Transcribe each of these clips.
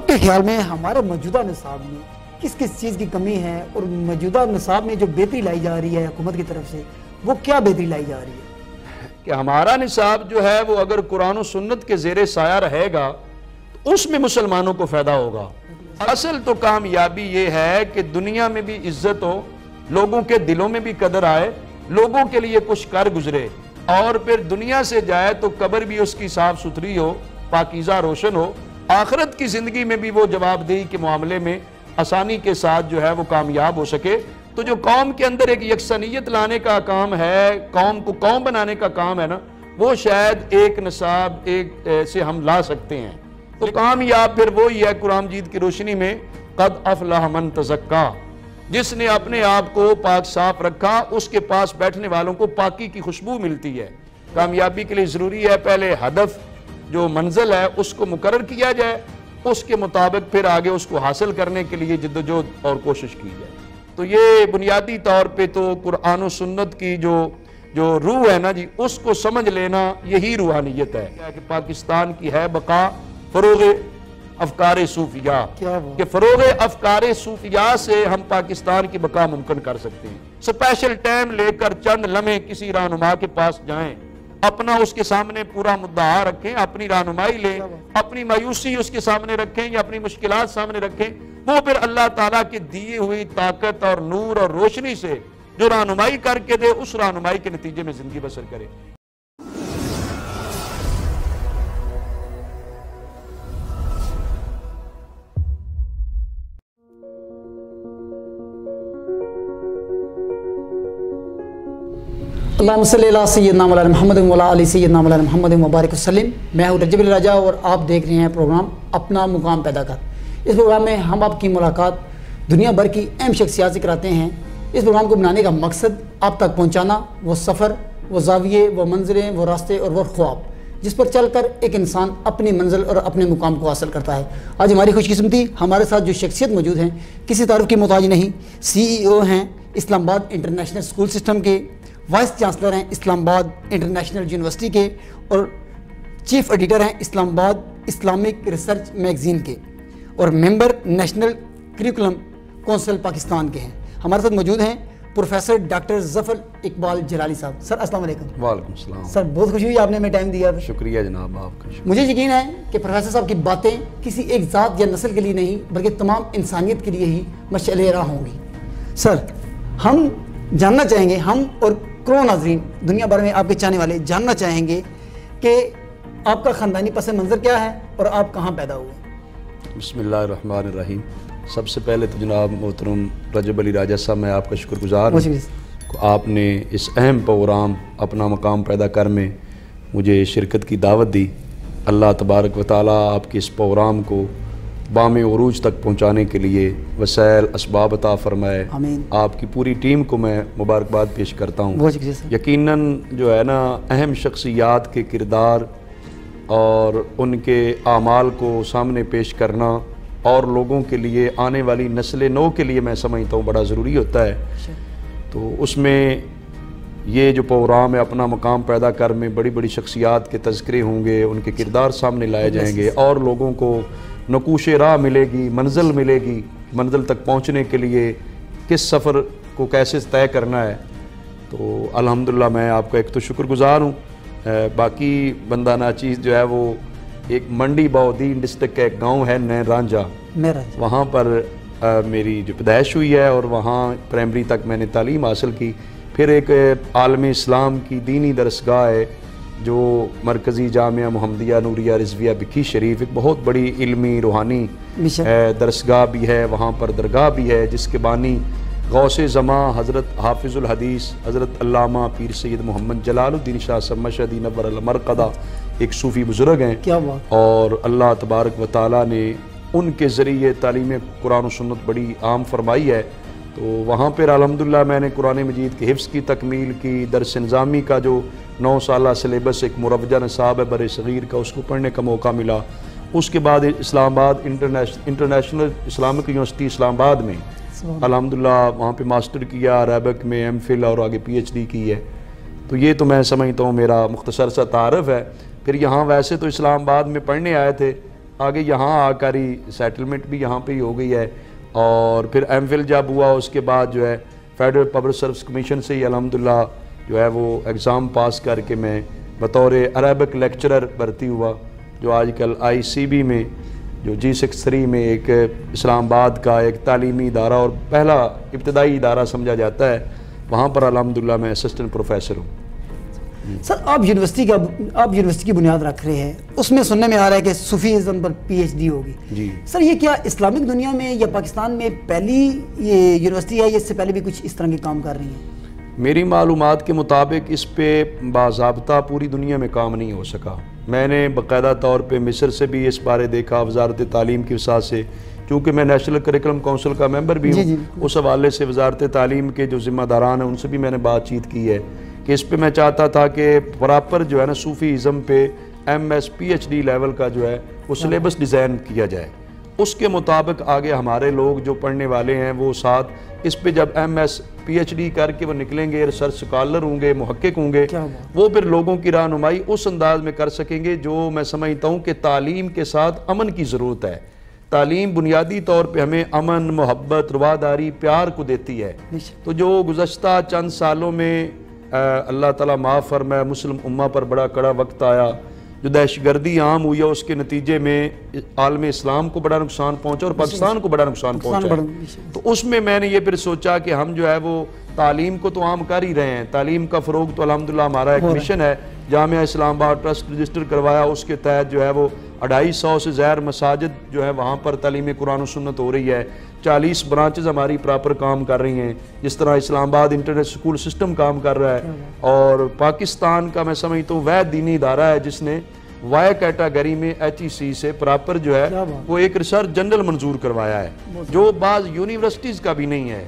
آپ کے خیال میں ہمارے موجودہ نصاب میں کس کس چیز کی کمی ہے، اور موجودہ نصاب میں جو بہتری لائی جا رہی ہے حکومت کی طرف سے، وہ کیا بہتری لائی جا رہی ہے؟ کہ ہمارا نصاب جو ہے وہ اگر قرآن و سنت کے زیر سایہ رہے گا تو اس میں مسلمانوں کو فائدہ ہوگا۔ اصل تو کامیابی یہ ہے کہ دنیا میں بھی عزت ہو، لوگوں کے دلوں میں بھی قدر آئے، لوگوں کے لیے کچھ کر گزرے، اور پھر دنیا سے جائے تو قبر بھی اس کی صاف ستھری ہو، پاکیزہ روشن ہو، آخرت کی زندگی میں بھی وہ جواب دہی کے معاملے میں آسانی کے ساتھ جو ہے وہ کامیاب ہو سکے۔ تو جو قوم کے اندر ایک یکسانیت لانے کا کام ہے، قوم کو قوم بنانے کا کام ہے نا، وہ شاید ایک نصاب ایک سے ہم لا سکتے ہیں۔ تو کامیاب پھر وہی ہے قرآن مجید کی روشنی میں، قد افلح من تزکا، جس نے اپنے آپ کو پاک صاف رکھا، اس کے پاس بیٹھنے والوں کو پاکی کی خوشبو ملتی ہے۔ کامیابی کے لیے ضروری ہے پہلے ہدف جو منزل ہے اس کو مقرر کیا جائے، اس کے مطابق پھر آگے اس کو حاصل کرنے کے لیے جدوجہد اور کوشش کی جائے۔ تو یہ بنیادی طور پہ تو قرآن و سنت کی جو روح ہے نا جی، اس کو سمجھ لینا یہی روحانیت ہے کہ پاکستان کی ہے بقا فروغ افکار صوفیہ، کہ فروغ افکار صوفیہ سے ہم پاکستان کی بقا ممکن کر سکتے ہیں۔ سپیشل ٹائم لے کر چند لمحے کسی رہنما کے پاس جائیں، اپنا اس کے سامنے پورا مدعا رکھیں، اپنی رہنمائی لیں، اپنی مایوسی اس کے سامنے رکھیں یا اپنی مشکلات سامنے رکھیں، وہ پھر اللہ تعالیٰ کی دیے ہوئی طاقت اور نور اور روشنی سے جو رہنمائی کر کے دے، اس رہنمائی کے نتیجے میں زندگی بسر کرے۔ اللہم صلی اللہ سیدنا مولانا محمد وعلی آل سیدنا مولانا محمد مبارک وسلم۔ میں ہوں رجب الرجا اور آپ دیکھ رہے ہیں پروگرام اپنا مقام پیدا کر۔ اس پروگرام میں ہم آپ کی ملاقات دنیا بھر کی اہم شخصیات سے کراتے ہیں۔ اس پروگرام کو بنانے کا مقصد آپ تک پہنچانا، وہ سفر، وہ زاویے، وہ منظریں، وہ راستے اور وہ خواب جس پر چل کر ایک انسان اپنی منزل اور اپنے مقام کو حاصل کرتا ہے۔ آج ہماری خوش قسمتی ہمارے ساتھ جو شخصیت موجود ہیں کسی تعارف کی محتاج نہیں، سی ای او ہیں اسلام آباد انٹرنیشنل اسکول سسٹم کے، وائس چانسلر ہیں اسلام آباد انٹرنیشنل یونیورسٹی کے، اور چیف ایڈیٹر ہیں اسلام آباد اسلامک ریسرچ میگزین کے، اور ممبر نیشنل کریکولم کونسل پاکستان کے ہیں۔ ہمارے ساتھ موجود ہیں پروفیسر ڈاکٹر ظفر اقبال جلالی صاحب۔ سر السلام علیکم۔ وعلیکم السلام۔ سر بہت خوشی ہوئی آپ نے ہمیں ٹائم دیا۔ شکریہ جناب، آپ کا شکریہ۔ مجھے یقین ہے کہ پروفیسر صاحب کی باتیں کسی ایک ذات یا نسل کے لیے نہیں بلکہ تمام انسانیت کے لیے ہی مشعل راہ ہوں گی۔ سر ہم جاننا چاہیں گے، ہم اور کروڑوں ناظرین دنیا بھر میں آپ کے چاہنے والے جاننا چاہیں گے کہ آپ کا خاندانی پس منظر کیا ہے اور آپ کہاں پیدا ہوئے؟ بسم اللہ الرحمن الرحیم۔ سب سے پہلے تو جناب محترم رجب علی راجہ صاحب، میں آپ کا شکر گزار ہوں کہ آپ نے اس اہم پروگرام اپنا مقام پیدا کر میں مجھے شرکت کی دعوت دی۔ اللہ تبارک و تعالیٰ آپ کے اس پروگرام کو بام عروج تک پہنچانے کے لیے وسائل اسباب عطا فرمائے۔ آمین۔ آپ کی پوری ٹیم کو میں مبارکباد پیش کرتا ہوں۔ بہت شکریہ سر۔ یقیناً جو ہے نا اہم شخصیات کے کردار اور ان کے اعمال کو سامنے پیش کرنا اور لوگوں کے لیے آنے والی نسل نو کے لیے میں سمجھتا ہوں بڑا ضروری ہوتا ہے۔ تو اس میں یہ جو پروگرام ہے اپنا مقام پیدا کر میں بڑی بڑی شخصیات کے تذکرے ہوں گے، ان کے کردار سامنے لائے جائیں گے اور لوگوں کو نقوش راہ ملے گی، منزل ملے گی، منزل تک پہنچنے کے لیے کس سفر کو کیسے طے کرنا ہے۔ تو الحمدللہ میں آپ کا ایک تو شکر گزار ہوں۔ باقی بندہ ناچیز جو ہے وہ ایک منڈی باودین ڈسٹرکٹ کا ایک گاؤں ہے نین رانجھا، وہاں پر میری جو پیدائش ہوئی ہے اور وہاں پرائمری تک میں نے تعلیم حاصل کی۔ پھر ایک عالم اسلام کی دینی درسگاہ ہے جو مرکزی جامعہ محمدیہ نوریہ رضویہ بکھی شریف، ایک بہت بڑی علمی روحانی درسگاہ بھی ہے، وہاں پر درگاہ بھی ہے جس کے بانی غوث زماں حضرت حافظ الحدیث حضرت علامہ پیر سید محمد جلال الدین شاہ صاحب مشہدی نور المرقدہ ایک صوفی بزرگ ہیں۔ اور اللہ تبارک و تعالیٰ نے ان کے ذریعے تعلیم قرآن و سنت بڑی عام فرمائی ہے۔ تو وہاں پر الحمدللہ میں نے قرآن مجید کے حفظ کی تکمیل کی، درس نظامی کا جو 9 سالہ سلیبس ایک مروجہ نصاب ہے بر صغیر کا، اس کو پڑھنے کا موقع ملا۔ اس کے بعد اسلام آباد انٹرنیشنل اسلامک یونیورسٹی اسلام آباد میں الحمدللہ وہاں پہ ماسٹر کیا، عربک میں ایم فل اور آگے پی ایچ ڈی کی ہے۔ تو یہ تو میں سمجھتا ہوں میرا مختصر سا تعارف ہے۔ پھر یہاں ویسے تو اسلام آباد میں پڑھنے آئے تھے آگے یہاں آ کر ہی سیٹلمنٹ بھی یہاں پہ ہی ہو گئی ہے، اور پھر ایم فل جب ہوا اس کے بعد جو ہے فیڈرل پبلک سروس کمیشن سے ہی الحمدللہ جو ہے وہ ایگزام پاس کر کے میں بطور عربک لیکچرر بھرتی ہوا، جو آج کل آئی سی بی میں جو G63 میں ایک اسلام آباد کا ایک تعلیمی ادارہ اور پہلا ابتدائی ادارہ سمجھا جاتا ہے، وہاں پر الحمدللہ میں اسسٹنٹ پروفیسر ہوں۔ سر آپ یونیورسٹی کی بنیاد رکھ رہے ہیں، اس میں سننے میں آ رہا ہے کہ صوفی ازم پر PhD ہوگی۔ جی سر یہ کیا اسلامک دنیا میں یا پاکستان میں پہلی یہ یونیورسٹی ہے یا اس سے پہلے بھی کچھ اس طرح کے کام کر رہی ہیں؟ میری معلومات کے مطابق اس پہ باضابطہ پوری دنیا میں کام نہیں ہو سکا۔ میں نے باقاعدہ طور پہ مصر سے بھی اس بارے دیکھا، وزارت تعلیم کی وسعت سے، چونکہ میں نیشنل کریکولم کونسل کا ممبر بھی ہوں، اس حوالے سے وزارت تعلیم کے جو ذمہ داران ہیں ان سے بھی میں نے بات چیت کی ہے کہ اس پہ میں چاہتا تھا کہ پراپر جو ہے نا صوفی ازم پہ MS PhD لیول کا جو ہے وہ سلیبس ڈیزائن کیا جائے، اس کے مطابق آگے ہمارے لوگ جو پڑھنے والے ہیں وہ ساتھ اس پہ جب MS PhD کر کے وہ نکلیں گے، ریسرچ سکالر ہوں گے، محقق ہوں گے، وہ پھر لوگوں کی رہنمائی اس انداز میں کر سکیں گے جو میں سمجھتا ہوں کہ تعلیم کے ساتھ امن کی ضرورت ہے۔ تعلیم بنیادی طور پہ ہمیں امن، محبت، رواداری، پیار کو دیتی ہے۔ تو جو گزشتہ چند سالوں میں اللہ تعالیٰ معاف فرمائے مسلم امہ پر بڑا کڑا وقت آیا، جو دہشت گردی عام ہوئی ہے، اس کے نتیجے میں عالم اسلام کو بڑا نقصان پہنچا اور پاکستان کو بڑا نقصان پہنچا ہے۔ تو اس میں میں نے یہ پھر سوچا کہ ہم جو ہے وہ تعلیم کو تو عام کر ہی رہے ہیں، تعلیم کا فروغ تو الحمدللہ ہمارا ایک مشن ہے۔ جامعہ اسلام آباد ٹرسٹ رجسٹر کروایا، اس کے تحت جو ہے وہ 250 سے زائد مساجد جو ہے وہاں پر تعلیم قرآن و سنت ہو رہی ہے، 40 برانچز ہماری پراپر کام کر رہی ہیں، جس طرح اسلام آباد انٹرنیٹ سکول سسٹم کام کر رہا ہے، اور پاکستان کا میں سمجھتا ہوں وہ دینی ادارہ ہے جس نے وائی کیٹاگری میں HEC سے پراپر جو ہے وہ ایک ریسرچ جنرل منظور کروایا ہے، جو بعض یونیورسٹیز کا بھی نہیں ہے۔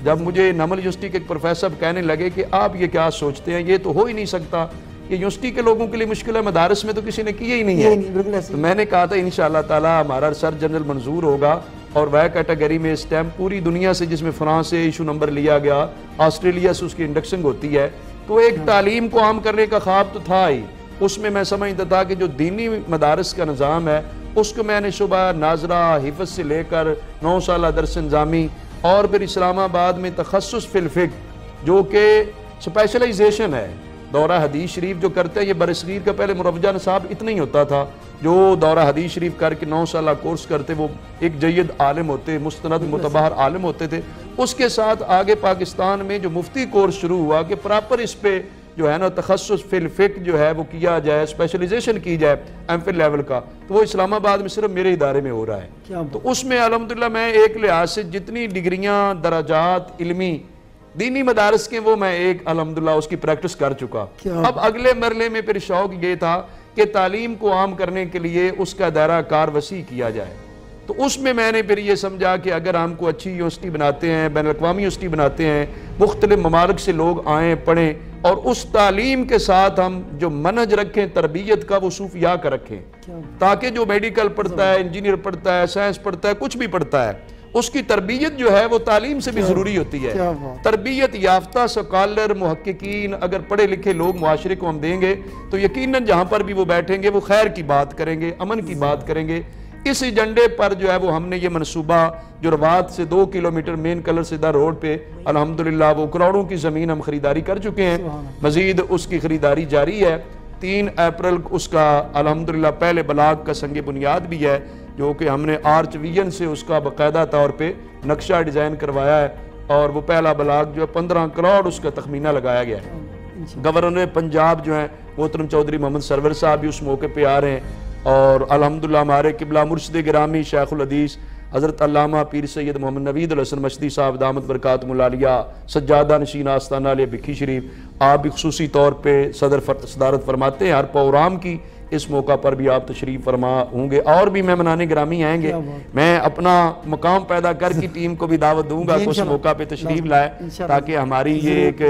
جب مجھے نمل یونیورسٹی کے ایک پروفیسر کہنے لگے کہ آپ یہ کیا سوچتے ہیں، یہ تو ہو ہی نہیں سکتا، یہ یونیورسٹی کے لوگوں کے لیے مشکل ہے، مدارس میں تو کسی نے کیا ہی نہیں ہے۔ تو میں نے کہا تھا انشاءاللہ تعالی ہمارا ریسرچ جنرل منظور ہوگا، اور وائی کیٹاگری میں اس ٹائم پوری دنیا سے، جس میں فرانس سے ایشو نمبر لیا گیا، آسٹریلیا سے اس کی انڈکشن ہوتی ہے، تو ایک تعلیم کو عام کرنے کا خواب تو تھا ہی۔ اس میں میں سمجھتا تھا کہ جو دینی مدارس کا نظام ہے اس کو میں نے شعبہ ناظرہ حفظ سے لے کر 9 سالہ درس نظامی، اور پھر اسلام آباد میں تخصص فی الفقہ جو کہ سپیشلائزیشن ہے، دورہ حدیث شریف جو کرتے ہیں، یہ برصغیر کا پہلے مروجہ نصاب اتنا ہی ہوتا تھا، جو دورہ حدیث شریف کر کے 9 سالہ کورس کرتے وہ ایک جید عالم ہوتے، مستند متبہر عالم ہوتے تھے۔ اس کے ساتھ آگے پاکستان میں جو مفتی کورس شروع ہوا کہ پراپر اس پہ جو ہے نا تخصص فی الفقہ جو ہے وہ کیا جائے، اسپیشلائزیشن کی جائے MPhil لیول کا، تو وہ اسلام آباد میں صرف میرے ادارے میں ہو رہا ہے۔ تو اس میں الحمدللہ میں ایک لحاظ سے جتنی ڈگریاں، درجات علمی دینی مدارس کے وہ میں ایک الحمدللہ اس کی پریکٹس کر چکا۔ اب اگلے مرحلے میں پھر شوق یہ تھا کہ تعلیم کو عام کرنے کے لیے اس کا دائرہ کار وسیع کیا جائے۔ تو اس میں نے پھر یہ سمجھا کہ اگر ہم کو اچھی یونیورسٹی بناتے ہیں، بین الاقوامی یونیورسٹی بناتے ہیں، مختلف ممالک سے لوگ آئیں پڑھیں، اور اس تعلیم کے ساتھ ہم جو منہج رکھیں تربیت کا وہ صوفیاء کا رکھیں، تاکہ جو میڈیکل پڑھتا ہے، انجینئر پڑھتا ہے، سائنس پڑھتا ہے، کچھ بھی پڑھتا ہے، اس کی تربیت جو ہے وہ تعلیم سے بھی ضروری ہوتی ہے۔ تربیت یافتہ سکالر محققین اگر پڑھے لکھے لوگ معاشرے کو ہم دیں گے تو یقیناً جہاں پر بھی وہ بیٹھیں گے وہ خیر کی بات کریں گے، امن کی بات کریں گے۔ اس ایجنڈے پر جو ہے وہ ہم نے یہ منصوبہ جو روات سے 2 کلومیٹر مین کلر سیدھا روڈ پہ الحمدللہ وہ کروڑوں کی زمین ہم خریداری کر چکے ہیں، مزید اس کی خریداری جاری ہے۔ 3 اپریل اس کا الحمدللہ پہلے بلاک کا سنگ بنیاد بھی ہے، جو کہ ہم نے آرچ ویژن سے اس کا باقاعدہ طور پہ نقشہ ڈیزائن کروایا ہے، اور وہ پہلا بلاک جو ہے 15 کروڑ اس کا تخمینہ لگایا گیا ہے۔ گورنر پنجاب جو ہیں محترم چودھری محمد سرور صاحب بھی اس موقع پہ آ رہے ہیں، اور الحمدللہ ہمارے قبلہ مرشد گرامی شیخ الحدیث حضرت علامہ پیر سید محمد نوید الحسن مشدی صاحب دامت برکاتہم العالیہ سجادہ نشین آستانہ علیہ بکھی شریف، آپ بھی خصوصی طور پہ صدارت فرماتے ہیں ہر پروگرام کی، اس موقع پر بھی آپ تشریف فرما ہوں گے، اور بھی مہمانان گرامی آئیں گے۔ میں اپنا مقام پیدا کر کی ٹیم کو بھی دعوت دوں گا کہ اس موقع پہ تشریف لائے، تاکہ ہماری یہ ایک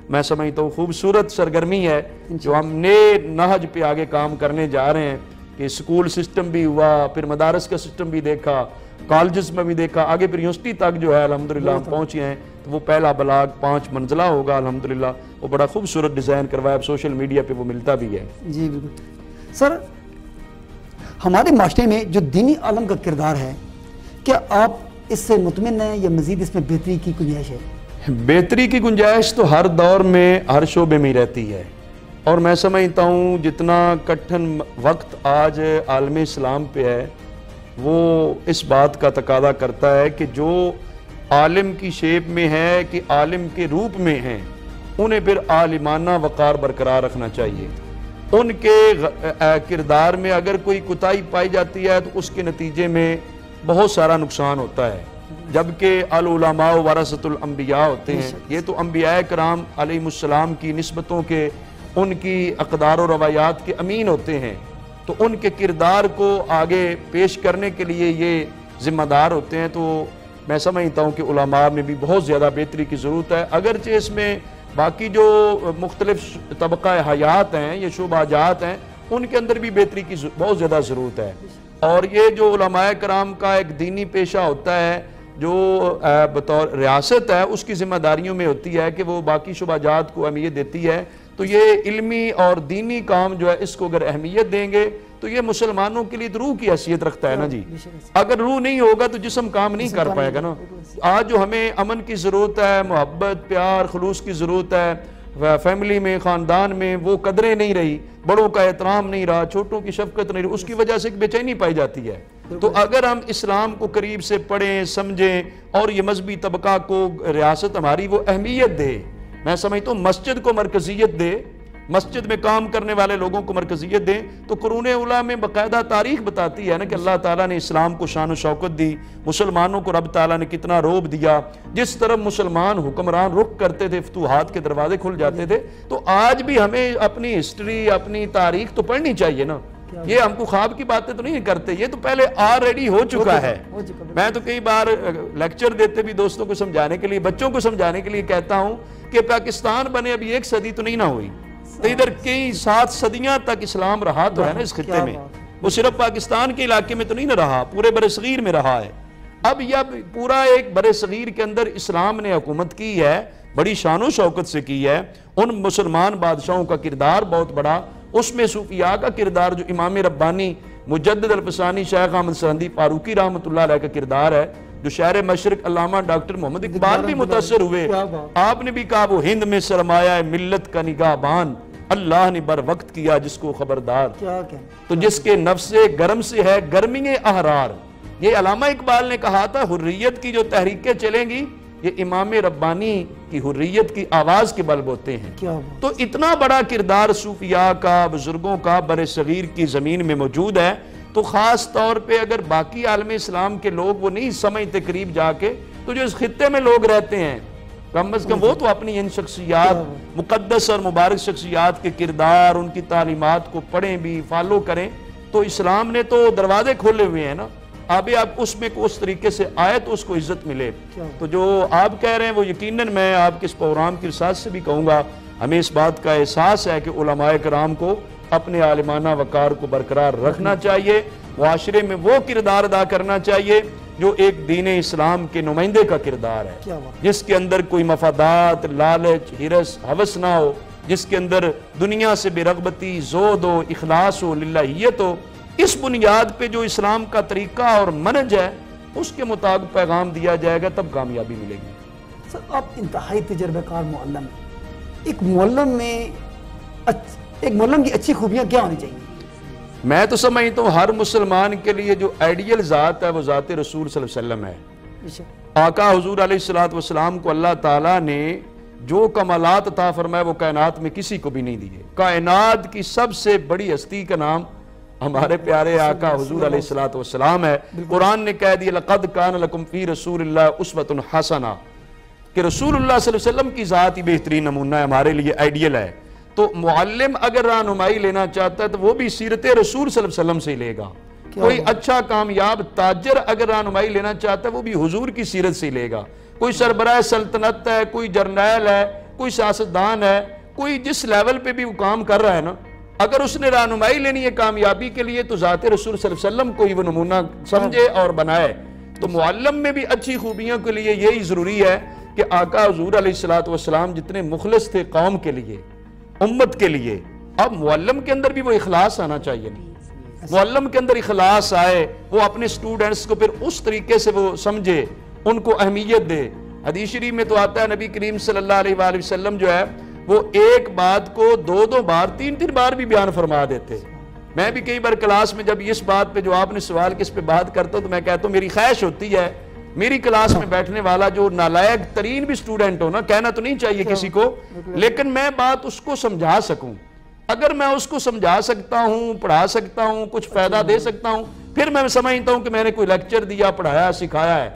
میں سمجھتا ہوں خوبصورت سرگرمی ہے جو ہم نئے نہج پہ آگے کام کرنے جا رہے ہیں، کہ سکول سسٹم بھی ہوا، پھر مدارس کا سسٹم بھی دیکھا، کالجز میں بھی دیکھا، آگے پھر یونیورسٹی تک جو ہے الحمدللہ ہم پہنچے ہیں۔ تو وہ پہلا بلاک 5 منزلہ ہوگا الحمدللہ، وہ بڑا خوبصورت ڈیزائن کروایا، اب سوشل میڈیا پہ وہ ملتا بھی ہے۔ جی بالکل۔ سر ہمارے معاشرے میں جو دینی عالم کا کردار ہے، کیا آپ اس سے مطمئن ہیں یا مزید اس میں بہتری کی گنجائش ہے؟ بہتری کی گنجائش تو ہر دور میں ہر شعبے میں رہتی ہے، اور میں سمجھتا ہوں جتنا کٹھن وقت آج عالم اسلام پہ ہے وہ اس بات کا تقاضا کرتا ہے کہ جو عالم کی شیپ میں ہے کہ عالم کے روپ میں ہیں انہیں پھر عالمانہ وقار برقرار رکھنا چاہیے۔ ان کے کردار میں اگر کوئی کوتاہی پائی جاتی ہے تو اس کے نتیجے میں بہت سارا نقصان ہوتا ہے، جبکہ العلماء ورثۃ الانبیاء ہوتے ہیں۔ یہ تو انبیاء کرام علیہ السلام کی نسبتوں کے، ان کی اقدار و روایات کے امین ہوتے ہیں، تو ان کے کردار کو آگے پیش کرنے کے لیے یہ ذمہ دار ہوتے ہیں۔ تو میں سمجھتا ہوں کہ علماء میں بھی بہت زیادہ بہتری کی ضرورت ہے، اگرچہ اس میں باقی جو مختلف طبقہ حیات ہیں یا شعبہ جات ہیں ان کے اندر بھی بہتری کی بہت زیادہ ضرورت ہے۔ اور یہ جو علماء کرام کا ایک دینی پیشہ ہوتا ہے جو بطور ریاست ہے، اس کی ذمہ داریوں میں ہوتی ہے کہ وہ باقی شعبہ جات کو اہمیت دیتی ہے، تو یہ علمی اور دینی کام جو ہے اس کو اگر اہمیت دیں گے تو یہ مسلمانوں کے لیے روح کی حیثیت رکھتا ہے نا جی۔ اگر روح نہیں ہوگا تو جسم کام نہیں کر پائے گا نا۔ آج جو ہمیں امن کی ضرورت ہے، محبت، پیار، خلوص کی ضرورت ہے، فیملی میں، خاندان میں وہ قدریں نہیں رہی، بڑوں کا احترام نہیں رہا، چھوٹوں کی شفقت نہیں رہی، اس کی وجہ سے بے چینی پائی جاتی ہے۔ تو اگر ہم اسلام کو قریب سے پڑھیں، سمجھیں اور یہ مذہبی طبقہ کو ریاست ہماری وہ اہمیت دے، میں سمجھتا ہوں مسجد کو مرکزیت دے، مسجد میں کام کرنے والے لوگوں کو مرکزیت دیں، تو قرون اولیٰ میں باقاعدہ تاریخ بتاتی ہے نا کہ اللہ تعالیٰ نے اسلام کو شان و شوکت دی، مسلمانوں کو رب تعالیٰ نے کتنا روب دیا، جس طرف مسلمان حکمران رخ کرتے تھے فتوحات کے دروازے کھل جاتے تھے۔ تو آج بھی ہمیں اپنی ہسٹری، اپنی تاریخ تو پڑھنی چاہیے نا، یہ ہم کو خواب کی باتیں تو نہیں کرتے، یہ تو پہلے آلریڈی ہو چکا ہے۔ میں تو کئی بار لیکچر دیتے بھی دوستوں کو سمجھانے کے لیے، بچوں کو سمجھانے کے لیے کہتا ہوں کہ پاکستان بنے ابھی 1 صدی تو نہیں نہ ہوئی، تو ادھر کئی 7 صدیاں تک اسلام رہا تو ہے نا اس خطے میں، وہ صرف پاکستان کے علاقے میں تو نہیں نہ رہا، پورے برصغیر میں رہا ہے۔ اب یہ پورا ایک برصغیر کے اندر اسلام نے حکومت کی ہے، بڑی شان و شوکت سے کی ہے، ان مسلمان بادشاہوں کا کردار بہت بڑا، اس میں صوفیاء کا کردار جو امام ربانی مجدد الفسانی شیخ احمد سرہندی فاروقی رحمۃ اللہ علیہ کا کردار ہے، جو شہر مشرق علامہ ڈاکٹر محمد اقبال بھی متاثر ہوئے، آپ نے بھی کہا وہ ہند میں سرمایہ ملت کا نگاہ بان، اللہ نے بر وقت کیا جس کو خبردار، تو جس کے نفس گرم سے ہے گرمی احرار۔ یہ علامہ اقبال نے کہا تھا حریت کی جو تحریکیں چلیں گی یہ امام ربانی کی حریت کی آواز کے بل بوتے ہیں۔ تو اتنا بڑا کردار صوفیاء کا، بزرگوں کا برصغیر کی زمین میں موجود ہے، تو خاص طور پہ اگر باقی عالم اسلام کے لوگ وہ نہیں سمجھتے قریب جا کے، تو جو اس خطے میں لوگ رہتے ہیں کم از کم وہ تو اپنی ان شخصیات، مقدس اور مبارک شخصیات کے کردار، ان کی تعلیمات کو پڑھیں بھی، فالو کریں، تو اسلام نے تو دروازے کھولے ہوئے ہیں نا، اب اس میں اس طریقے سے آئے تو اس کو عزت ملے۔ تو جو آپ کہہ رہے ہیں وہ یقیناً میں آپ کے اس پروگرام کی رسالت سے بھی کہوں گا، ہمیں اس بات کا احساس ہے کہ علماء کرام کو اپنے عالمانہ وقار کو برقرار رکھنا چاہیے، معاشرے میں وہ کردار ادا کرنا چاہیے جو ایک دین اسلام کے نمائندے کا کردار ہے، جس کے اندر کوئی مفادات، لالچ، ہرس، ہوس نہ ہو، جس کے اندر دنیا سے بے رغبتی، زہد ہو، اخلاص ہو، للہیت ہو۔ اس بنیاد پہ جو اسلام کا طریقہ اور منہج ہے اس کے مطابق پیغام دیا جائے گا، تب کامیابی ملے گی۔ سر آپ انتہائی تجربہ کار معلم ہیں، ایک معلم کی اچھی خوبیاں کیا ہونی چاہیے؟ میں تو سمجھتا ہوں ہر مسلمان کے لیے جو آئیڈیل ذات ہے وہ ذات رسول صلی اللہ علیہ وسلم ہے۔ آقا حضور علیہ السلام کو اللہ تعالیٰ نے جو کمالات عطا فرمائے وہ کائنات میں کسی کو بھی نہیں دیے۔ کائنات کی سب سے بڑی ہستی کا نام ہمارے پیارے آقا حضور علیہ السلام ہے۔ قرآن نے کہہ دیا لَقَدْ كَانَ لَكُمْ فِي رَسُولِ اللَّهِ أُسْوَةٌ حَسَنَةٌ، کہ رسول اللہ صلی اللہ علیہ وسلم کی ذات ہی بہترین نمونہ ہے، ہمارے لیے آئیڈیل ہے۔ تو معلم اگر رہنمائی لینا چاہتا ہے تو وہ بھی سیرت رسول صلی اللہ علیہ وسلم سے لے گا۔ کوئی اچھا کامیاب تاجر اگر رہنمائی لینا چاہتا ہے وہ بھی حضور کی سیرت سے لے گا۔ کوئی سربراہ سلطنت ہے، کوئی جرنیل ہے، کوئی سیاستدان ہے، کوئی جس لیول پہ بھی وہ کام کر رہا ہے نا، اگر اس نے رہنمائی لینی ہے کامیابی کے لیے تو ذات رسول صلی اللہ علیہ وسلم کو ہی وہ نمونہ سمجھے اور بنائے۔ تو معلم میں بھی اچھی خوبیوں کے لیے یہی ضروری ہے کہ آقا حضور علیہ السلام جتنے مخلص تھے قوم کے لیے، امت کے لیے، اب معلم کے اندر بھی وہ اخلاص آنا چاہیے۔ معلم کے اندر اخلاص آئے، وہ اپنے سٹوڈنٹس کو پھر اس طریقے سے وہ سمجھے، ان کو اہمیت دے۔ حدیث شریف میں تو آتا ہے نبی کریم صلی اللہ علیہ وآلہ وسلم جو ہے وہ ایک بات کو دو بار تین بار بھی بیان فرما دیتے۔ میں بھی کئی بار کلاس میں جب اس بات پہ جو آپ نے سوال کس پہ بات کرتا ہوں تو میں کہتا ہوں میری خواہش ہوتی ہے میری کلاس میں بیٹھنے والا جو نالائق ترین بھی سٹوڈنٹ ہو نا، کہنا تو نہیں چاہیے کسی کو، لیکن میں بات اس کو سمجھا سکوں۔ اگر میں اس کو سمجھا سکتا ہوں، پڑھا سکتا ہوں، کچھ فائدہ دے سکتا ہوں، پھر میں سمجھتا ہوں کہ میں نے کوئی لیکچر دیا، پڑھایا، سکھایا ہے۔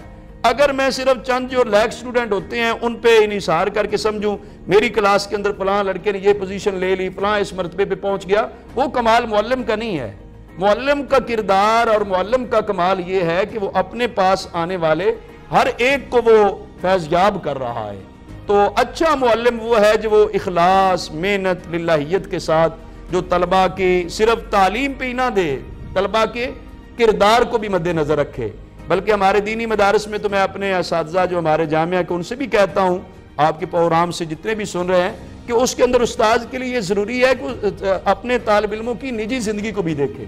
اگر میں صرف چند جو لیک سٹوڈنٹ ہوتے ہیں ان پہ انحصار کر کے سمجھوں میری کلاس کے اندر فلاں لڑکے نے یہ پوزیشن لے لی، فلاں اس مرتبے پہ پہنچ گیا، وہ کمال معلم کا نہیں ہے۔ معلم کا کردار اور معلم کا کمال یہ ہے کہ وہ اپنے پاس آنے والے ہر ایک کو وہ فیض یاب کر رہا ہے۔ تو اچھا معلم وہ ہے جو وہ اخلاص، محنت، للہیت کے ساتھ جو طلبہ کی صرف تعلیم پہ ہی نہ دے، طلبہ کے کردار کو بھی مد نظر رکھے۔ بلکہ ہمارے دینی مدارس میں تو میں اپنے اساتذہ جو ہمارے جامعہ کے ان سے بھی کہتا ہوں، آپ کے پروگرام سے جتنے بھی سن رہے ہیں، کہ اس کے اندر استاذ کے لیے یہ ضروری ہے کہ اپنے طالب علموں کی نجی زندگی کو بھی دیکھے،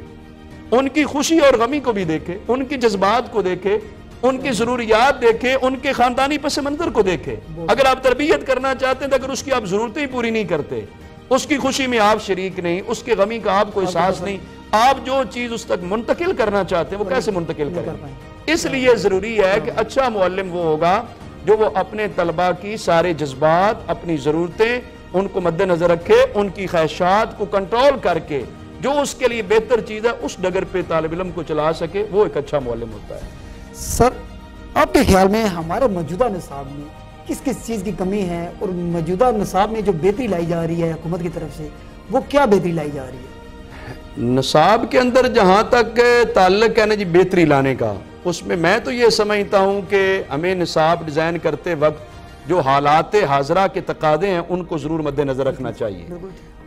ان کی خوشی اور غمی کو بھی دیکھے، ان کی جذبات کو دیکھے، ان کی ضروریات دیکھے، ان کے خاندانی پس منظر کو دیکھے۔ اگر آپ تربیت کرنا چاہتے ہیں تو اگر اس کی آپ ضرورتیں ہی پوری نہیں کرتے، اس کی خوشی میں آپ شریک نہیں، اس کے غمی کا آپ کو احساس نہیں، آپ جو چیز اس تک منتقل کرنا چاہتے ہیں وہ کیسے منتقل کریں؟ اس لیے ضروری ہے کہ اچھا معلم وہ ہوگا جو وہ اپنے طلبہ کی سارے جذبات، اپنی ضرورتیں ان کو مد نظر رکھے، ان کی خواہشات کو کنٹرول کر کے جو اس کے لیے بہتر چیز ہے اس ڈگر پہ طالب علم کو چلا سکے، وہ ایک اچھا معلم ہوتا ہے۔ سر، آپ کے خیال میں ہمارے موجودہ نصاب میں کس کس چیز کی کمی ہے، اور موجودہ نصاب میں جو بہتری لائی جا رہی ہے حکومت کی طرف سے وہ کیا بہتری لائی جا رہی ہے؟ نصاب کے اندر جہاں تک تعلق ہے نا جی بہتری لانے کا، اس میں تو یہ سمجھتا ہوں کہ ہمیں نصاب ڈیزائن کرتے وقت جو حالات حاضرہ کے تقاضے ہیں ان کو ضرور مد نظر رکھنا چاہیے،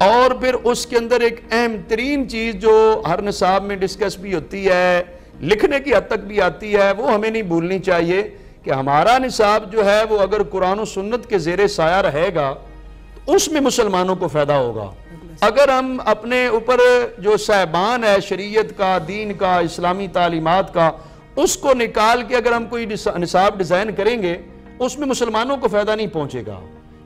اور پھر اس کے اندر ایک اہم ترین چیز جو ہر نصاب میں ڈسکس بھی ہوتی ہے، لکھنے کی حد تک بھی آتی ہے، وہ ہمیں نہیں بھولنی چاہیے کہ ہمارا نصاب جو ہے وہ اگر قرآن و سنت کے زیر سایہ رہے گا تو اس میں مسلمانوں کو فائدہ ہوگا۔ اگر ہم اپنے اوپر جو صاحبان ہے شریعت کا، دین کا، اسلامی تعلیمات کا، اس کو نکال کے اگر ہم کوئی نصاب ڈیزائن کریں گے اس میں مسلمانوں کو فائدہ نہیں پہنچے گا۔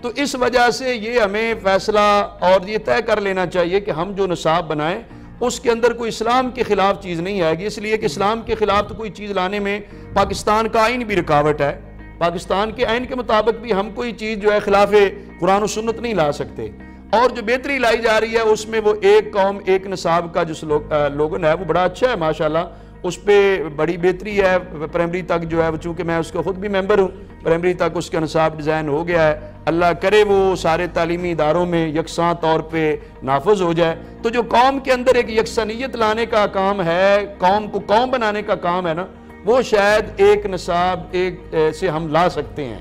تو اس وجہ سے یہ ہمیں فیصلہ اور یہ طے کر لینا چاہیے کہ ہم جو نصاب بنائیں اس کے اندر کوئی اسلام کے خلاف چیز نہیں آئے گی، اس لیے کہ اسلام کے خلاف تو کوئی چیز لانے میں پاکستان کا آئین بھی رکاوٹ ہے، پاکستان کے آئین کے مطابق بھی ہم کوئی چیز جو ہے خلاف قرآن و سنت نہیں لا سکتے۔ اور جو بہتری لائی جا رہی ہے اس میں وہ ایک قوم ایک نصاب کا جو سلوگن ہے وہ بڑا اچھا ہے ماشاءاللہ، اس پہ بڑی بہتری ہے۔ پرائمری تک جو ہے چونکہ میں اس کا خود بھی ممبر ہوں، پرائمری تک اس کا نصاب ڈیزائن ہو گیا ہے، اللہ کرے وہ سارے تعلیمی اداروں میں یکساں طور پہ نافذ ہو جائے۔ تو جو قوم کے اندر ایک یکسانیت لانے کا کام ہے، قوم کو قوم بنانے کا کام ہے نا، وہ شاید ایک نصاب ایک سے ہم لا سکتے ہیں،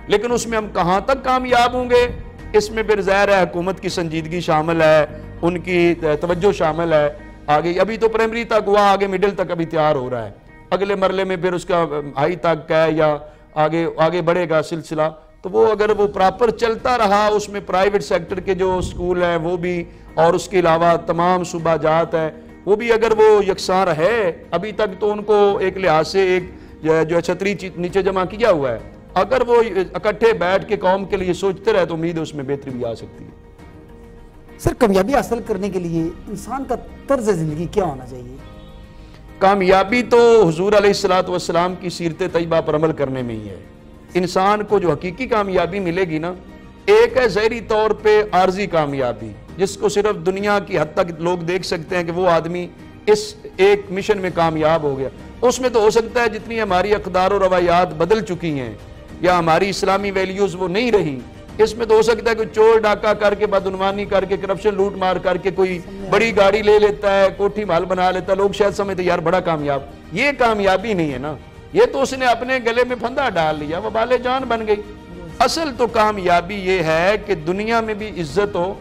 لیکن اس میں ہم کہاں تک کامیاب ہوں گے اس میں پھر ظاہر ہے حکومت کی سنجیدگی شامل ہے، ان کی توجہ شامل ہے۔ آگے ابھی تو پرائمری تک ہوا، آگے مڈل تک ابھی تیار ہو رہا ہے، اگلے مرحلے میں پھر اس کا ہائی تک ہے یا آگے بڑھے گا سلسلہ۔ تو وہ اگر وہ پراپر چلتا رہا، اس میں پرائیویٹ سیکٹر کے جو سکول ہیں وہ بھی، اور اس کے علاوہ تمام صوبہ جات ہیں وہ بھی اگر وہ یکساں رہے، ابھی تک تو ان کو ایک لحاظ سے ایک جو چھتری نیچے جمع کیا ہوا ہے، اگر وہ اکٹھے بیٹھ کے قوم کے لیے سوچتے رہے تو امید ہے اس میں بہتری بھی آ سکتی ہے۔ سر، کامیابی حاصل کرنے کے لیے انسان کا طرز زندگی کیا ہونا چاہیے؟ کامیابی تو حضور علیہ السلام کی سیرت طیبہ پر عمل کرنے میں ہی ہے۔ انسان کو جو حقیقی کامیابی ملے گی نا، ایک ہے ظاہری طور پہ عارضی کامیابی، جس کو صرف دنیا کی حد تک لوگ دیکھ سکتے ہیں کہ وہ آدمی اس ایک مشن میں کامیاب ہو گیا۔ اس میں تو ہو سکتا ہے جتنی ہماری اقدار و روایات بدل چکی ہیں یا ہماری اسلامی ویلیوز وہ نہیں رہی، اس میں تو ہو سکتا ہے کہ چور ڈاکہ کر کے، بدعنوانی کر کے، کرپشن لوٹ مار کر کے کوئی بڑی گاڑی لے لیتا ہے، کوٹھی محل بنا لیتا ہے، لوگ شاید سمجھتے یار بڑا کامیاب۔ یہ کامیابی نہیں ہے نا، یہ تو اس نے اپنے گلے میں پھندا ڈال لیا، وبال جان بن گئی۔ اصل تو کامیابی یہ ہے کہ دنیا میں بھی عزت ہو،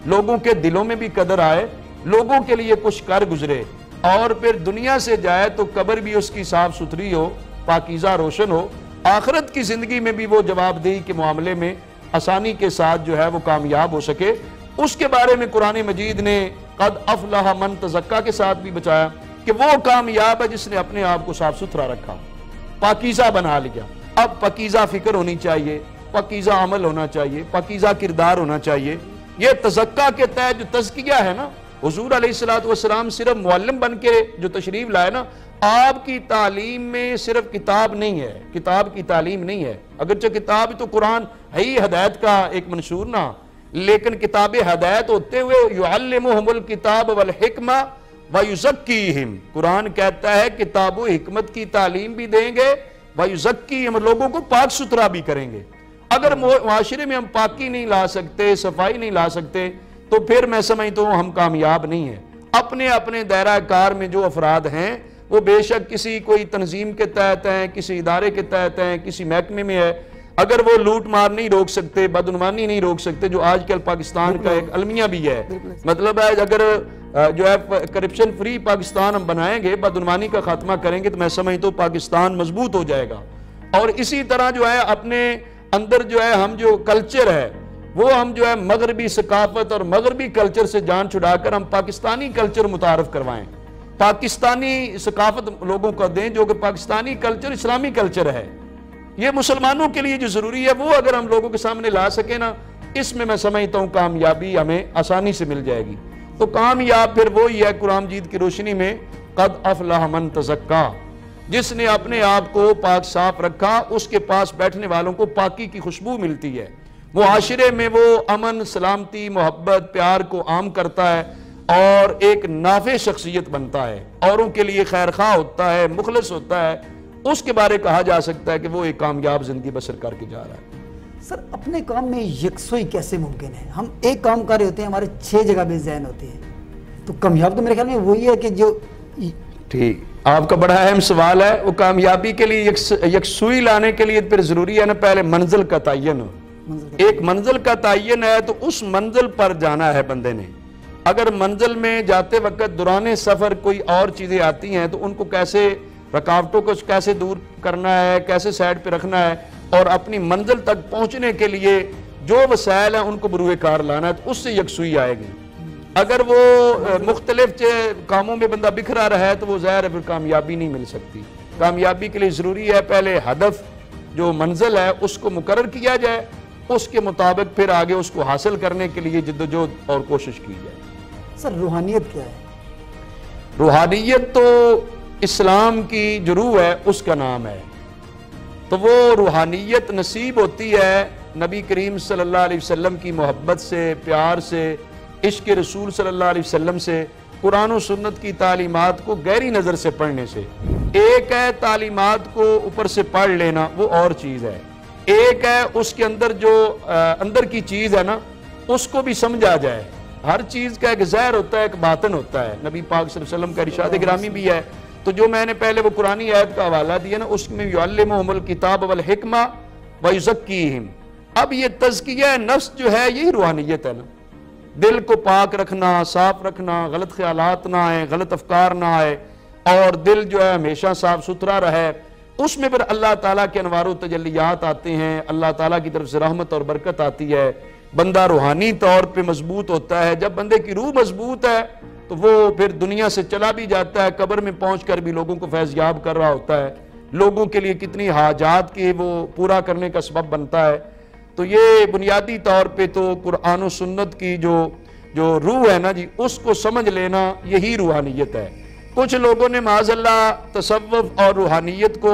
لوگوں کے دلوں میں بھی قدر آئے، لوگوں کے لیے کچھ کر گزرے، اور پھر دنیا سے جائے تو قبر بھی اس کی صاف ستھری ہو، پاکیزہ روشن ہو، آخرت کی زندگی میں بھی وہ جواب دہی کے معاملے میں آسانی کے ساتھ جو ہے وہ کامیاب ہو سکے۔ اس کے بارے میں قرآن مجید نے قد افلح من تزکا کے ساتھ بھی بچایا کہ وہ کامیاب ہے جس نے اپنے آپ کو صاف ستھرا رکھا، پاکیزہ بنا لیا۔ اب پاکیزہ فکر ہونی چاہیے، پاکیزہ عمل ہونا چاہیے، پاکیزہ کردار ہونا چاہیے۔ یہ تزکا کے تحت جو تزکیہ ہے نا، حضور علیہ السلام صرف معلم بن کے جو تشریف لائے نا، آپ کی تعلیم میں صرف کتاب نہیں ہے، کتاب کی تعلیم نہیں ہے، اگرچہ کتاب تو قرآن ہے ہی ہدایت کا ایک منشور نا، لیکن کتاب ہدایت ہوتے ہوئے یعلمہم الکتاب والحکمہ ویزکیہم، قرآن کہتا ہے کتاب و حکمت کی تعلیم بھی دیں گے، ویزکیہم، لوگوں کو پاک ستھرا بھی کریں گے۔ اگر معاشرے میں ہم پاکی نہیں لا سکتے، صفائی نہیں لا سکتے، تو پھر میں سمجھتا ہوں ہم کامیاب نہیں ہیں۔ اپنے اپنے دائرہ کار میں جو افراد ہیں وہ بے شک کسی کوئی تنظیم کے تحت ہیں، کسی ادارے کے تحت ہیں، کسی محکمے میں ہے، اگر وہ لوٹ مار نہیں روک سکتے، بدعنوانی نہیں روک سکتے، جو آج کل پاکستان کا ایک المیہ بھی ہے، مطلب ہے اگر جو ہے کرپشن فری پاکستان ہم بنائیں گے، بدعنوانی کا خاتمہ کریں گے، تو میں سمجھتا ہوں پاکستان مضبوط ہو جائے گا۔ اور اسی طرح جو ہے اپنے اندر جو ہے ہم جو کلچر ہے وہ ہم جو ہے مغربی ثقافت اور مغربی کلچر سے جان چھڑا کر ہم پاکستانی کلچر متعارف کروائیں، پاکستانی ثقافت لوگوں کو دیں، جو کہ پاکستانی کلچر اسلامی کلچر ہے۔ یہ مسلمانوں کے لیے جو ضروری ہے وہ اگر ہم لوگوں کے سامنے لا سکیں نا، اس میں سمجھتا ہوں کامیابی ہمیں آسانی سے مل جائے گی۔ تو کامیاب پھر وہی ہے قرآن مجید کی روشنی میں قد افلح من تزکا، جس نے اپنے آپ کو پاک صاف رکھا، اس کے پاس بیٹھنے والوں کو پاکی کی خوشبو ملتی ہے، معاشرے میں وہ امن، سلامتی، محبت، پیار کو عام کرتا ہے اور ایک نافع شخصیت بنتا ہے، اوروں کے لیے خیر خواہ ہوتا ہے، مخلص ہوتا ہے، اس کے بارے کہا جا سکتا ہے کہ وہ ایک کامیاب زندگی بسر کر کے جا رہا ہے۔ سر اپنے کام میں یکسوئی کیسے ممکن ہے؟ ہم ایک کام کر رہے ہوتے ہیں، ہمارے 6 جگہ بے ذہن ہوتے ہیں، تو کامیاب تو میرے خیال میں وہی ہے کہ جو ٹھیک، آپ کا بڑا اہم سوال ہے۔ وہ کامیابی کے لیے یکسوئی لانے کے لیے پھر ضروری ہے نا پہلے منزل کا تعین ہو۔ ایک منزل کا تعین ہے تو اس منزل پر جانا ہے بندے نے۔ اگر منزل میں جاتے وقت دوران سفر کوئی اور چیزیں آتی ہیں تو ان کو کیسے، رکاوٹوں کو کیسے دور کرنا ہے، کیسے سائڈ پہ رکھنا ہے، اور اپنی منزل تک پہنچنے کے لیے جو وسائل ہیں ان کو بروئے کار لانا ہے، تو اس سے یکسوئی آئے گی۔ اگر وہ مختلف کاموں میں بندہ بکھرا رہا ہے تو وہ ظاہر ہے پھر کامیابی نہیں مل سکتی۔ کامیابی کے لیے ضروری ہے پہلے ہدف جو منزل ہے اس کو مقرر کیا جائے، اس کے مطابق پھر آگے اس کو حاصل کرنے کے لیے جدوجہد اور کوشش کی جائے۔ سر روحانیت کیا ہے؟ روحانیت تو اسلام کی جو روح ہے اس کا نام ہے، تو وہ روحانیت نصیب ہوتی ہے نبی کریم صلی اللہ علیہ وسلم کی محبت سے، پیار سے، عشق رسول صلی اللہ علیہ وسلم سے، قرآن و سنت کی تعلیمات کو گہری نظر سے پڑھنے سے۔ ایک ہے تعلیمات کو اوپر سے پڑھ لینا، وہ اور چیز ہے، ایک ہے اس کے اندر جو اندر کی چیز ہے نا اس کو بھی سمجھا جائے۔ ہر چیز کا ایک ظاہر ہوتا ہے، ایک باطن ہوتا ہے، نبی پاک صلی اللہ علیہ وسلم کا ارشاد گرامی بھی ہے۔ تو جو میں نے پہلے وہ قرآنی آیت کا حوالہ دیا نا، اس میں یعلمہم الکتاب والحکمہ ویزکیہم، اب یہ تزکیہ نفس جو ہے یہی روحانیت ہے نا، دل کو پاک رکھنا، صاف رکھنا، غلط خیالات نہ آئے، غلط افکار نہ آئے، اور دل جو ہے ہمیشہ صاف ستھرا رہے۔ اس میں پھر اللہ تعالیٰ کے انوار و تجلیات آتے ہیں، اللہ تعالیٰ کی طرف سے رحمت اور برکت آتی ہے، بندہ روحانی طور پہ مضبوط ہوتا ہے۔ جب بندے کی روح مضبوط ہے تو وہ پھر دنیا سے چلا بھی جاتا ہے، قبر میں پہنچ کر بھی لوگوں کو فیض یاب کر رہا ہوتا ہے، لوگوں کے لیے کتنی حاجات کے وہ پورا کرنے کا سبب بنتا ہے۔ تو یہ بنیادی طور پہ تو قرآن و سنت کی جو روح ہے نا جی، اس کو سمجھ لینا یہی روحانیت ہے۔ کچھ لوگوں نے معاذ اللہ تصوف اور روحانیت کو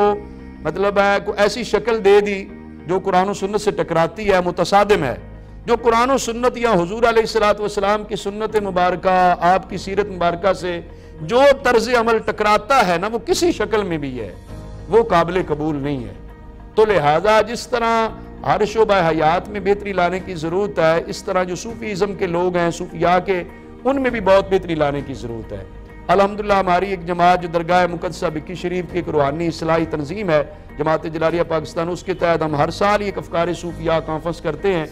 مطلب ہے کوئی ایسی شکل دے دی جو قرآن و سنت سے ٹکراتی ہے، متصادم ہے۔ جو قرآن و سنت یا حضور علیہ السلام کی سنت مبارکہ، آپ کی سیرت مبارکہ سے جو طرز عمل ٹکراتا ہے نا، وہ کسی شکل میں بھی ہے، وہ قابل قبول نہیں ہے۔ تو لہذا جس طرح ہر شعبہ حیات میں بہتری لانے کی ضرورت ہے، اس طرح جو صوفیزم کے لوگ ہیں، صوفیاء کے، ان میں بھی بہت بہتری لانے کی ضرورت ہے۔ الحمدللہ ہماری ایک جماعت جو درگاہ مقدسہ بکی شریف کی ایک روحانی اصلاحی تنظیم ہے، جماعت جلالیہ پاکستان، اس کے تحت ہم ہر سال ایک افکار صوفیاء کانفرنس کرتے ہیں۔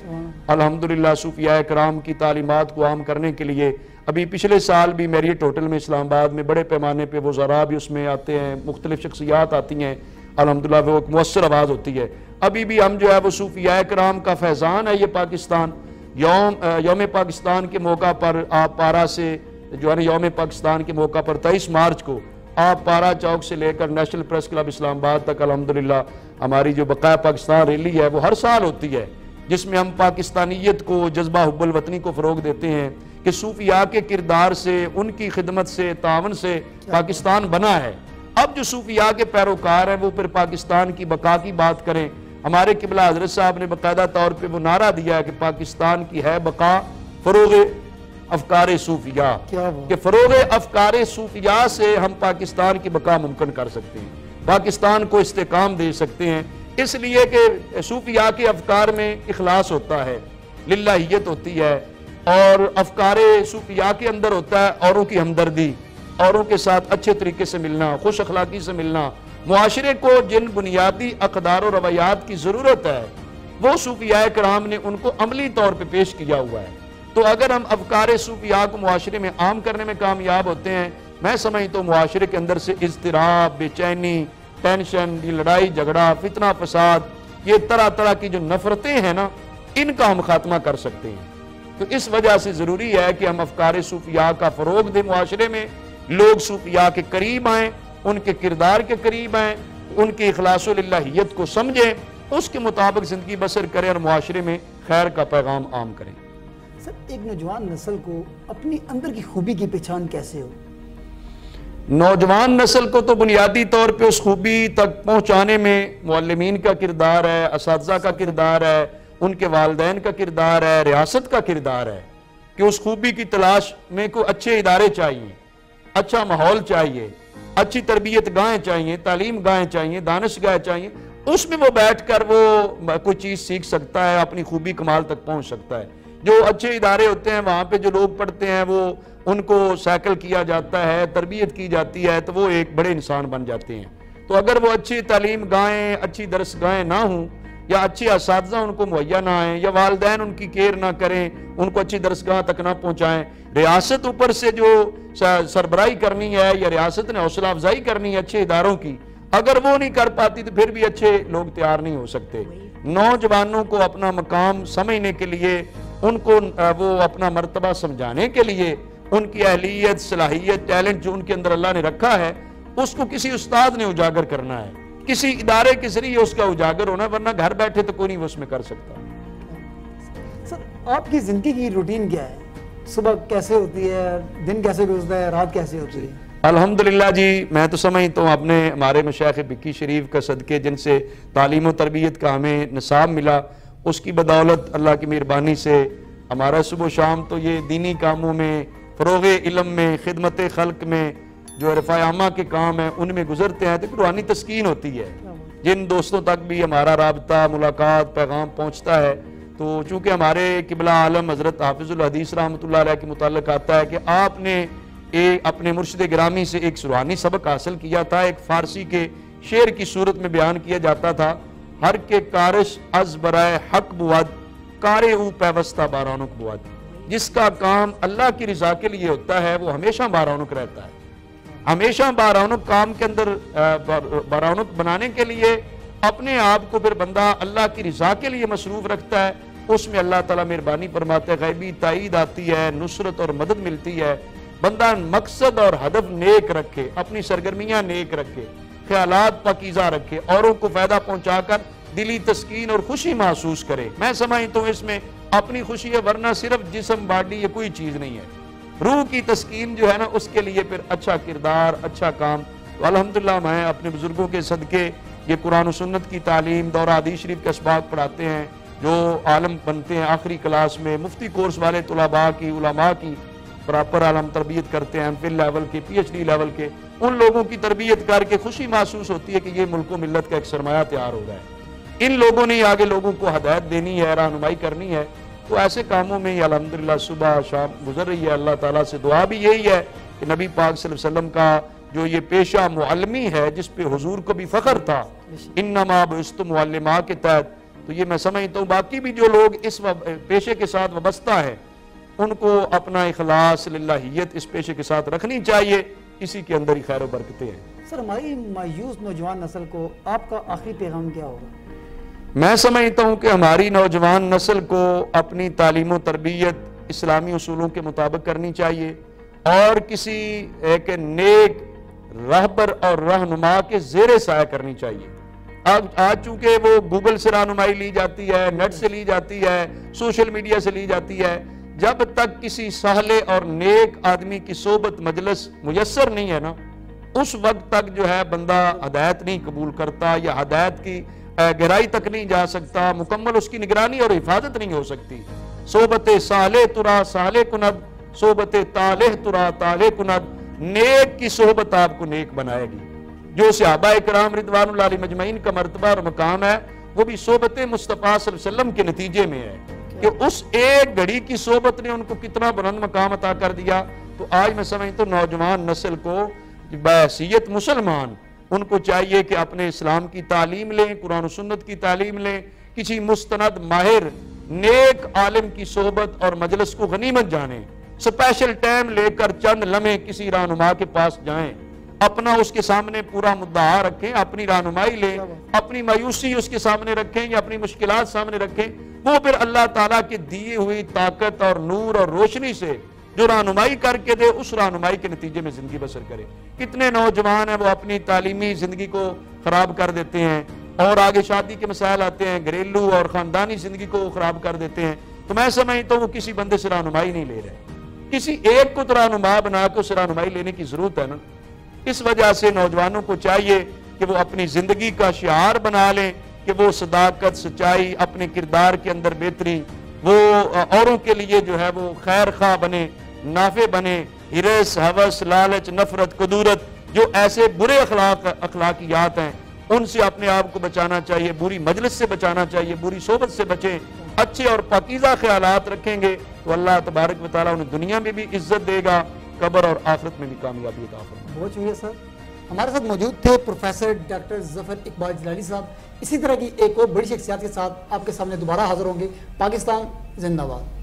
الحمدللہ صوفیاء کرام کی تعلیمات کو عام کرنے کے لیے ابھی پچھلے سال بھی میریٹ ہوٹل میں اسلام آباد میں بڑے پیمانے پہ وزراء بھی اس میں آتے ہیں، مختلف شخصیات آتی ہیں، الحمدللہ وہ ایک مؤثر آواز ہوتی ہے۔ ابھی بھی ہم جو ہے وہ صوفیاء کرام کا فیضان ہے یہ پاکستان، یوم پاکستان کے موقع پر آپ پارا سے جو ہے نا یوم پاکستان کے موقع پر 23 مارچ کو آپ پارا چوک سے لے کر نیشنل پریس کلب اسلام آباد تک الحمدللہ ہماری جو بقائے پاکستان ریلی ہے وہ ہر سال ہوتی ہے، جس میں ہم پاکستانیت کو، جذبہ حب الوطنی کو فروغ دیتے ہیں کہ صوفیاء کے کردار سے، ان کی خدمت سے، تعاون سے پاکستان بنا ہے۔ اب جو صوفیاء کے پیروکار ہیں وہ پھر پاکستان کی بقا کی بات کریں۔ ہمارے قبلہ حضرت صاحب نے باقاعدہ طور پہ وہ نعرہ دیا ہے کہ پاکستان کی ہے بقا فروغ افکار صوفیاء، کہ فروغ افکار صوفیاء سے ہم پاکستان کی بقا ممکن کر سکتے ہیں، پاکستان کو استحکام دے سکتے ہیں، اس لیے کہ صوفیاء کے افکار میں اخلاص ہوتا ہے، للہیت ہوتی ہے، اور افکار صوفیاء کے اندر ہوتا ہے اوروں کی ہمدردی، اوروں کے ساتھ اچھے طریقے سے ملنا، خوش اخلاقی سے ملنا۔ معاشرے کو جن بنیادی اقدار و روایات کی ضرورت ہے وہ صوفیاء کرام نے ان کو عملی طور پہ پیش کیا ہوا ہے۔ تو اگر ہم افکار صوفیاء کو معاشرے میں عام کرنے میں کامیاب ہوتے ہیں، میں سمجھتا ہوں معاشرے کے اندر سے اضطراب، بے چینی، ٹینشن، یہ لڑائی جھگڑا، فتنہ فساد، یہ طرح طرح کی جو نفرتیں ہیں نا، ان کا ہم خاتمہ کر سکتے ہیں۔ تو اس وجہ سے ضروری ہے کہ ہم افکار صوفیاء کا فروغ دیں، معاشرے میں لوگ صوفیاء کے قریب آئیں، ان کے کردار کے قریب آئیں، ان کی اخلاص و للہیت کو سمجھیں، اس کے مطابق زندگی بسر کریں اور معاشرے میں خیر کا پیغام عام کریں۔ سر، ایک نوجوان نسل کو اپنی اندر کی خوبی کی پہچان کیسے ہو؟ نوجوان نسل کو تو بنیادی طور پہ اس خوبی تک پہنچانے میں معلمین کا کردار ہے، اساتذہ کا کردار ہے، ان کے والدین کا کردار ہے، ریاست کا کردار ہے کہ اس خوبی کی تلاش میں کوئی اچھے ادارے چاہیے، اچھا ماحول چاہیے، اچھی تربیت گاہیں چاہیے، تعلیم گاہیں چاہیے، دانش گاہیں چاہیے، اس میں وہ بیٹھ کر وہ کوئی چیز سیکھ سکتا ہے، اپنی خوبی کمال تک پہنچ سکتا ہے۔ جو اچھے ادارے ہوتے ہیں وہاں پہ جو لوگ پڑھتے ہیں وہ ان کو سائیکل کیا جاتا ہے، تربیت کی جاتی ہے، تو وہ ایک بڑے انسان بن جاتے ہیں۔ تو اگر وہ اچھی تعلیم گاہیں، اچھی درس گاہیں نہ ہوں، یا اچھے اساتذہ ان کو مہیا نہ آئیں، یا والدین ان کی کیئر نہ کریں، ان کو اچھی درسگاہ تک نہ پہنچائیں، ریاست اوپر سے جو سربراہی کرنی ہے یا ریاست نے حوصلہ افزائی کرنی ہے اچھے اداروں کی، اگر وہ نہیں کر پاتی تو پھر بھی اچھے لوگ تیار نہیں ہو سکتے۔ نوجوانوں کو اپنا مقام سمجھنے کے لیے، ان کو وہ اپنا مرتبہ سمجھانے کے لیے، ان کی اہلیت، صلاحیت، ٹیلنٹ جو ان کے اندر اللہ نے رکھا ہے، اس کو کسی استاد نے اجاگر کرنا ہے، کسی ادارے کے ذریعے اس کا اجاگر ہونا، ورنہ گھر بیٹھے تو کوئی نہیں اس میں کر سکتا۔ سر، آپ کی زندگی کی روٹین کیا ہے؟ صبح کیسے ہوتی ہے، دن کیسے گزرتا ہے، رات کیسے ہوتی ہے؟ الحمدللہ جی، میں تو سمجھتا ہوں اپنے ہمارے مشائخ بکی شریف کا صدقے، جن سے تعلیم و تربیت کا ہمیں نصاب ملا، اس کی بدولت اللہ کی مہربانی سے ہمارا صبح و شام تو یہ دینی کاموں میں، فروغ علم میں، خدمت خلق میں، جو رفع عامہ کے کام ہیں ان میں گزرتے ہیں، تو روحانی تسکین ہوتی ہے۔ جن دوستوں تک بھی ہمارا رابطہ، ملاقات، پیغام پہنچتا ہے، تو چونکہ ہمارے قبلہ عالم حضرت حافظ الحدیث رحمۃ اللہ علیہ کے متعلق آتا ہے کہ آپ نے اپنے مرشد گرامی سے ایک روحانی سبق حاصل کیا تھا، ایک فارسی کے شعر کی صورت میں بیان کیا جاتا تھا، ہر کے کارش از برائے حق بود، کارے او پیوستہ بارونک بود۔ جس کا کام اللہ کی رضا کے لیے ہوتا ہے وہ ہمیشہ بارونک رہتا ہے، ہمیشہ بارونک کام کے اندر بارونک بنانے کے لیے اپنے آپ کو پھر بندہ اللہ کی رضا کے لیے مصروف رکھتا ہے، اس میں اللہ تعالیٰ مہربانی فرماتے ہیں، غیبی تائید آتی ہے، نصرت اور مدد ملتی ہے۔ بندہ مقصد اور ہدف نیک رکھے، اپنی سرگرمیاں نیک رکھے، خیالات پاکیزہ رکھے، اوروں کو فائدہ پہنچا کر دلی تسکین اور خوشی محسوس کرے۔ میں سمجھتا ہوں اس میں اپنی خوشی ہے، ورنہ صرف جسم باڈی یہ کوئی چیز نہیں ہے۔ روح کی تسکین جو ہے نا، اس کے لیے پھر اچھا کردار، اچھا کام۔ الحمدللہ میں اپنے بزرگوں کے صدقے یہ قرآن و سنت کی تعلیم، دورہ حدیث شریف کے اسباق پڑھاتے ہیں، جو عالم بنتے ہیں آخری کلاس میں، مفتی کورس والے طلباء کی، علماء کی پراپر عالم تربیت کرتے ہیں، ایم فل لیول کے، پی ایچ ڈی لیول کے، ان لوگوں کی تربیت کر کے خوشی محسوس ہوتی ہے کہ یہ ملک و ملت کا ایک سرمایہ تیار ہو رہا ہے۔ ان لوگوں نے آگے لوگوں کو ہدایت دینی ہے، رہنمائی کرنی ہے، تو ایسے کاموں میں الحمدللہ صبح شام گزر رہی ہے۔ اللہ تعالیٰ سے دعا بھی یہی ہے کہ نبی پاک صلی اللہ علیہ وسلم کا جو یہ پیشہ معلمی ہے، جس پہ حضور کو بھی فخر تھا، انما بعثت معلما کے تحت، تو یہ میں سمجھتا ہوں باقی بھی جو لوگ اس پیشے کے ساتھ وابستہ ہیں ان کو اپنا اخلاص، للہیت اس پیشے کے ساتھ رکھنی چاہیے، اسی کے اندر ہی خیر و برکتیں ہیں۔ سر، ہماری مایوس نوجوان نسل کو آپ کا آخری پیغام کیا ہوگا؟ میں سمجھتا ہوں کہ ہماری نوجوان نسل کو اپنی تعلیم و تربیت اسلامی اصولوں کے مطابق کرنی چاہیے، اور کسی ایک نیک رہبر اور رہنما کے زیر سایہ کرنی چاہیے۔ آج چونکہ وہ گوگل سے رہنمائی لی جاتی ہے، نیٹ سے لی جاتی ہے، سوشل میڈیا سے لی جاتی ہے، جب تک کسی صالح اور نیک آدمی کی صحبت مجلس میسر نہیں ہے نا، اس وقت تک جو ہے بندہ ہدایت نہیں قبول کرتا، یا ہدایت کی گہرائی تک نہیں جا سکتا، مکمل اس کی نگرانی اور حفاظت نہیں ہو سکتی۔ صحبت صالح ترا صالح کند، صحبت طالح ترا طالح کند، نیک کی صحبت آپ کو نیک بنائے گی۔ جو صحابہ کرام رضوان اللہ علیہ مجمعین کا مرتبہ اور مقام ہے، وہ بھی صحبت مصطفیٰ صلی اللہ علیہ وسلم کے نتیجے میں ہے کہ اس ایک گھڑی کی صحبت نے ان کو کتنا بلند مقام عطا کر دیا۔ تو آج میں سمجھتا ہوں نوجوان نسل کو بحیثیت مسلمان ان کو چاہیے کہ اپنے اسلام کی تعلیم لیں، قرآن و سنت کی تعلیم لیں، کسی مستند ماہر نیک عالم کی صحبت اور مجلس کو غنیمت جانیں، سپیشل ٹائم لے کر چند لمحے کسی رہنما کے پاس جائیں، اپنا اس کے سامنے پورا مدعا رکھیں، اپنی رہنمائی لیں، اپنی مایوسی اس کے سامنے رکھیں یا اپنی مشکلات سامنے رکھیں، وہ پھر اللہ تعالیٰ کے دیے ہوئی طاقت اور نور اور روشنی سے جو رہنمائی کر کے دے، اس رہنمائی کے نتیجے میں زندگی بسر کرے۔ کتنے نوجوان ہیں وہ اپنی تعلیمی زندگی کو خراب کر دیتے ہیں، اور آگے شادی کے مسائل آتے ہیں، گھریلو اور خاندانی زندگی کو خراب کر دیتے ہیں۔ تو میں سمجھتا ہوں وہ کسی بندے سے رہنمائی نہیں لے رہے، کسی ایک کو تو رہنما بنا کے اسے رہنمائی لینے کی ضرورت ہے نا۔ اس وجہ سے نوجوانوں کو چاہیے کہ وہ اپنی زندگی کا شعار بنا لیں کہ وہ صداقت، سچائی، اپنے کردار کے اندر بہتری، وہ اوروں کے لیے جو ہے وہ خیر خواہ بنے، نافع بنے، ہرس، ہوس، لالچ، نفرت، کدورت، جو ایسے برے اخلاقیات ہیں ان سے اپنے آپ کو بچانا چاہیے، بری مجلس سے بچانا چاہیے، بری صحبت سے بچیں، اچھے اور پاکیزہ خیالات رکھیں گے تو اللہ تبارک و تعالیٰ انہیں دنیا میں بھی عزت دے گا، قبر اور آخرت میں بھی کامیابی عطا فرمائے۔ بہت شکریہ سر۔ ہمارے ساتھ موجود تھے پروفیسر ڈاکٹر ظفر اقبال جلالی صاحب۔ اسی طرح کی ایک اور بڑی شخصیات کے ساتھ آپ کے سامنے دوبارہ حاضر ہوں گے۔ پاکستان زندہ باد۔